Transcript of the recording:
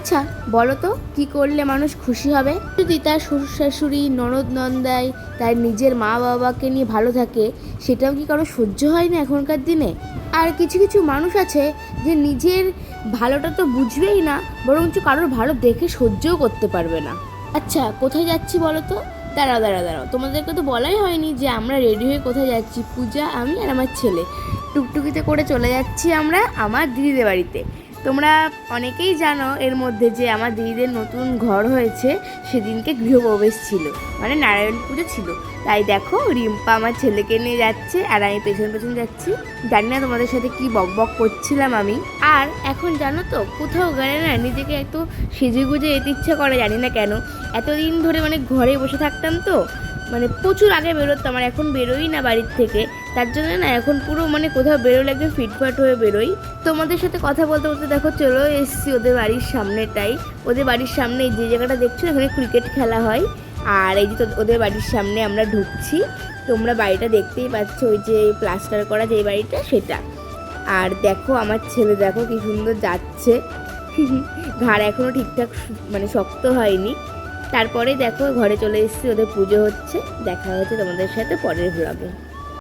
আচ্ছা বলো তো, কী করলে মানুষ খুশি হবে? যদি তার শ্বশুর শাশুড়ি, ননদ নন্দাই, তার নিজের মা বাবাকে নিয়ে ভালো থাকে, সেটাও কি কারো সহ্য হয় না এখনকার দিনে? আর কিছু কিছু মানুষ আছে যে নিজের ভালোটা তো বুঝবেই না, বরঞ্চ কারোর ভালো দেখে সহ্যও করতে পারবে না। আচ্ছা কোথায় যাচ্ছি বলো তো? দাঁড়াও, তোমাদেরকে তো বলাই হয়নি যে আমরা রেডি হয়ে কোথায় যাচ্ছি। পূজা, আমি আর আমার ছেলে টুকটুকিতে করে চলে যাচ্ছি আমরা আমার দিদিদের বাড়িতে। তোমরা অনেকেই জানো এর মধ্যে যে আমার দিদিদের নতুন ঘর হয়েছে, সেদিনকে গৃহপ্রবেশ ছিল, মানে নারায়ণ পুজো ছিল। তাই দেখো রিম্পা আমার ছেলেকে নিয়ে যাচ্ছে আর আমি পেছন পেছন যাচ্ছি। জানি না তোমাদের সাথে কি বক বক করছিলাম আমি। আর এখন জানো তো, কোথাও গেলে না নিজেকে একটু সেজে গুজে যেতে ইচ্ছা করে, জানি না কেন। এতদিন ধরে মানে ঘরে বসে থাকতাম তো, মানে প্রচুর আগে বেরোতাম, আর এখন বেরোই না বাড়ির থেকে। তার জন্য না এখন পুরো মানে কোথাও বেরোলে একদম ফিটফাট হয়ে বেরোই। তোমাদের সাথে কথা বলতে বলতে দেখো চলো এসছি ওদের বাড়ির সামনেটাই। ওদের বাড়ির সামনে যে জায়গাটা দেখছো এখানে ক্রিকেট খেলা হয়। আর এই যে ওদের বাড়ির সামনে আমরা ঢুকছি। তোমরা বাড়িটা দেখতেই পাচ্ছ, ওই যে প্লাস্টার করা যে বাড়িটা সেটা। আর দেখো আমার ছেলে দেখো কি সুন্দর যাচ্ছে। ঘাড় এখনও ঠিকঠাক মানে শক্ত হয়নি। তারপরে দেখো ঘরে চলে এসেছি, ওদের পুজো হচ্ছে। দেখা হচ্ছে তোমাদের সাথে পরের ব্লগে।